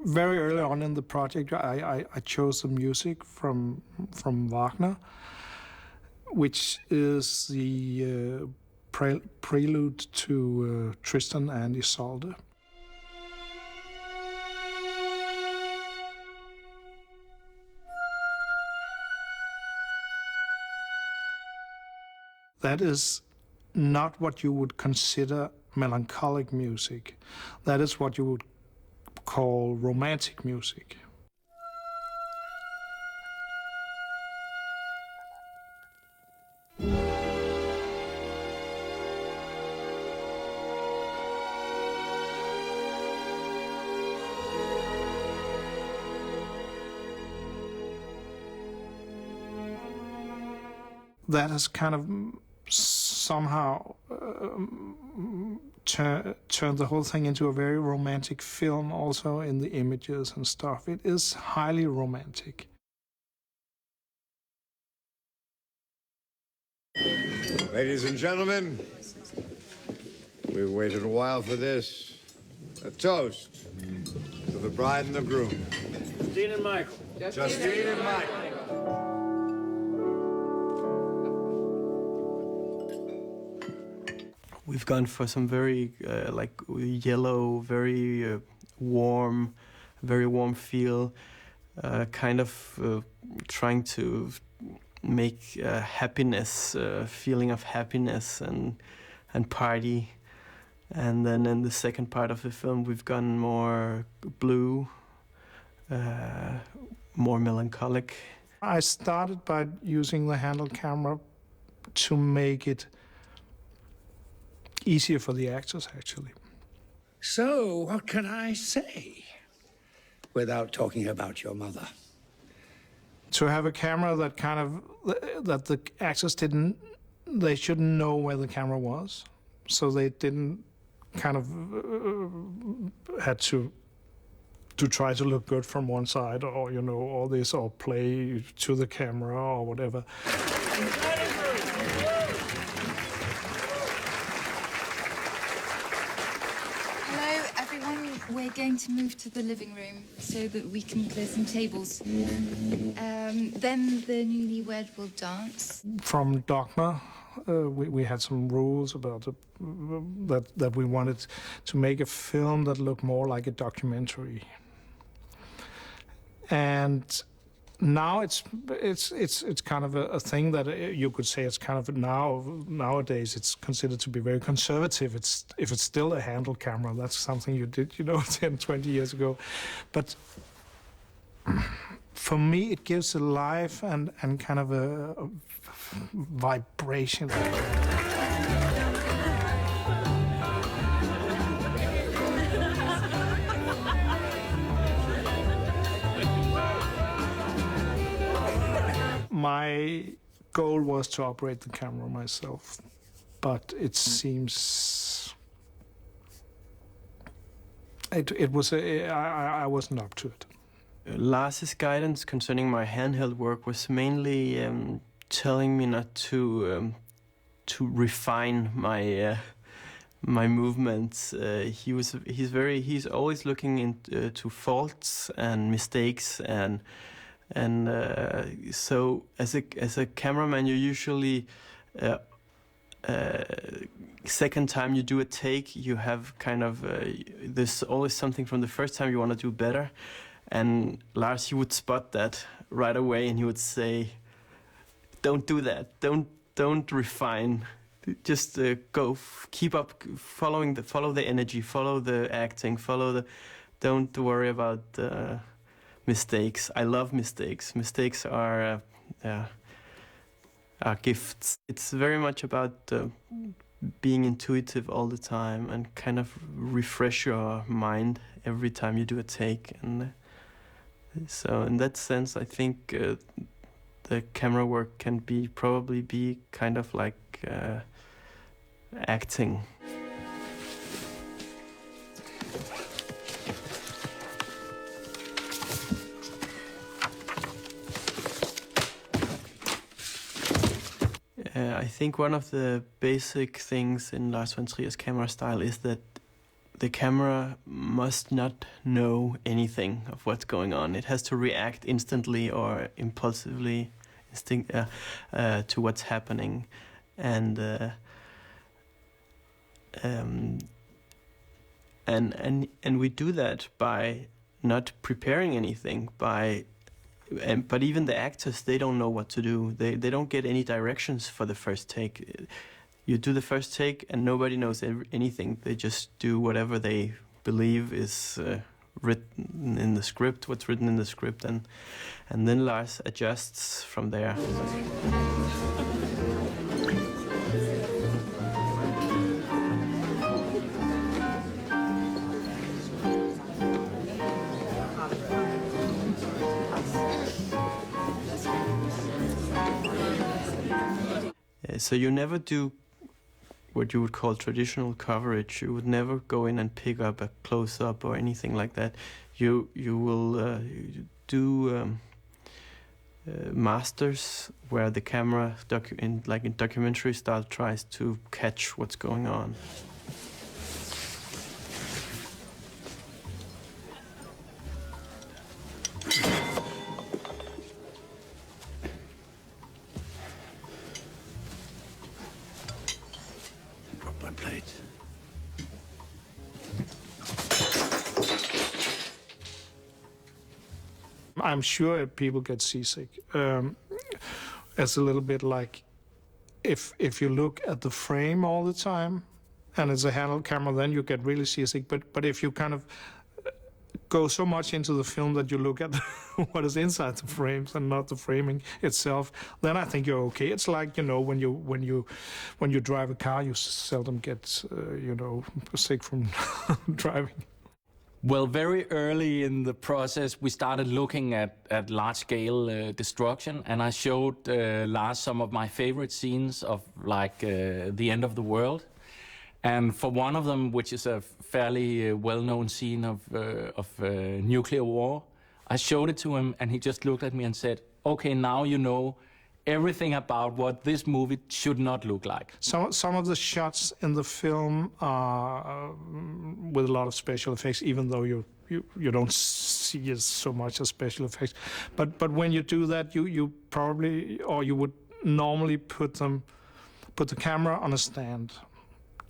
very early on in the project, I chose the music from Wagner, which is the prelude to Tristan and Isolde. That is not what you would consider melancholic music. That is what you would call romantic music. That has kind of somehow turned the whole thing into a very romantic film, also in the images and stuff. It is highly romantic. Ladies and gentlemen, we've waited a while for this. A toast to the bride and the groom. Justine and Michael. Justine and Michael. We've gone for some very yellow, very warm feel, kind of trying to make happiness, feeling of happiness and party. And then in the second part of the film, we've gone more blue, more melancholic. I started by using the handheld camera to make it easier for the actors, actually. So, what can I say without talking about your mother? To have a camera that that the actors they shouldn't know where the camera was, so they didn't kind of had to try to look good from one side, or all this, or play to the camera or whatever. We're going to move to the living room so that we can clear some tables. Then the newlywed will dance. From Dogma, we had some rules about that we wanted to make a film that looked more like a documentary. And now it's kind of a thing that you could say it's kind of nowadays it's considered to be very conservative. If it's still a handheld camera, that's something you did 10, 20 years ago. But for me, it gives a life and kind of a vibration. My goal was to operate the camera myself, but it seems it was I wasn't up to it. Lars's guidance concerning my handheld work was mainly telling me not to refine my my movements. He's always looking into faults and mistakes and so as a cameraman, you usually second time you do a take, you have kind of there's always something from the first time you want to do better. And Lars, he would spot that right away, and he would say, "Don't do that. Don't refine. Just go. Keep up. Follow the energy. Follow the acting. Don't worry about mistakes." I love mistakes. Mistakes are gifts. It's very much about being intuitive all the time and kind of refresh your mind every time you do a take. And so in that sense, I think the camera work can probably be kind of like acting. I think one of the basic things in Lars von Trier's camera style is that the camera must not know anything of what's going on. It has to react instantly or impulsively to what's happening, and we do that by not preparing anything. But even the actors, they don't know what to do. They don't get any directions for the first take. You do the first take and nobody knows anything. They just do whatever they believe is written in the script, what's written in the script, and then Lars adjusts from there. So you never do what you would call traditional coverage. You would never go in and pick up a close-up or anything like that. You will do masters where the camera, like in documentary style, tries to catch what's going on. I'm sure people get seasick. It's a little bit like if you look at the frame all the time and it's a handheld camera, then you get really seasick. But if you kind of go so much into the film that you look at what is inside the frames and not the framing itself, then I think you're okay. It's like, you know, when you drive a car, you seldom get sick from driving. Well, very early in the process, we started looking at large-scale destruction, and I showed Lars some of my favorite scenes of, like, the end of the world. And for one of them, which is a fairly well-known scene of nuclear war, I showed it to him, and he just looked at me and said, "Okay, now you know everything about what this movie should not look like." Some of the shots in the film are with a lot of special effects, even though you don't see it so much as special effects. But when you do that, you probably, or you would normally put the camera on a stand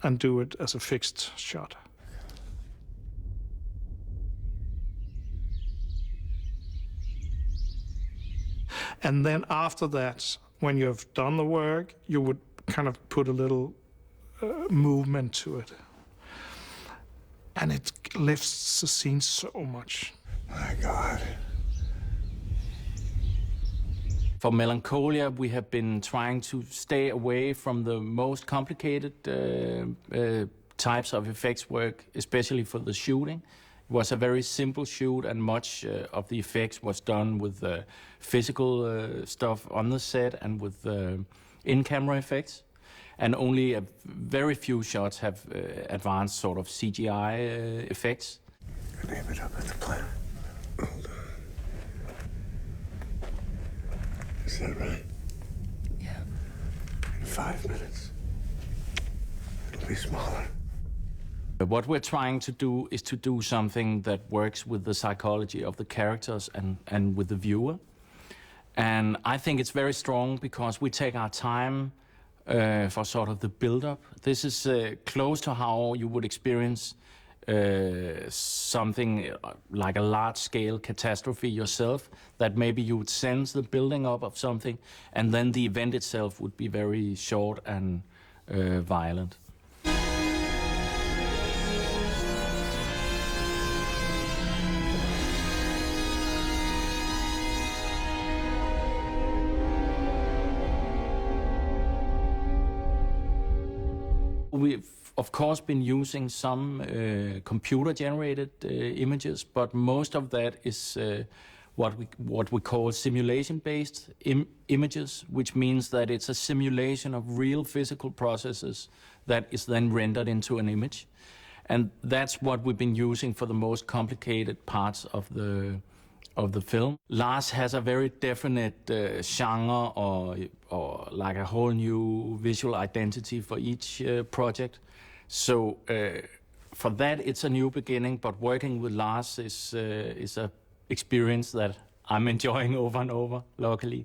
and do it as a fixed shot. And then after that, when you have done the work, you would kind of put a little movement to it. And it lifts the scene so much. My God. For Melancholia, we have been trying to stay away from the most complicated types of effects work, especially for the shooting. It was a very simple shoot, and much of the effects was done with physical stuff on the set and with in-camera effects. And only a very few shots have advanced sort of CGI effects. Name it up at the plan. Hold on. Is that right? Yeah. In 5 minutes. It'll be smaller. What we're trying to do is to do something that works with the psychology of the characters and with the viewer. And I think it's very strong because we take our time for sort of the build-up. This is close to how you would experience something like a large-scale catastrophe yourself, that maybe you would sense the building up of something, and then the event itself would be very short and violent. We've, of course, been using some computer-generated images, but most of that is what we call simulation-based images, which means that it's a simulation of real physical processes that is then rendered into an image. And that's what we've been using for the most complicated parts of the film. Lars has a very definite genre or like a whole new visual identity for each project. So for that, it's a new beginning. But working with Lars is a experience that I'm enjoying over and over. Luckily.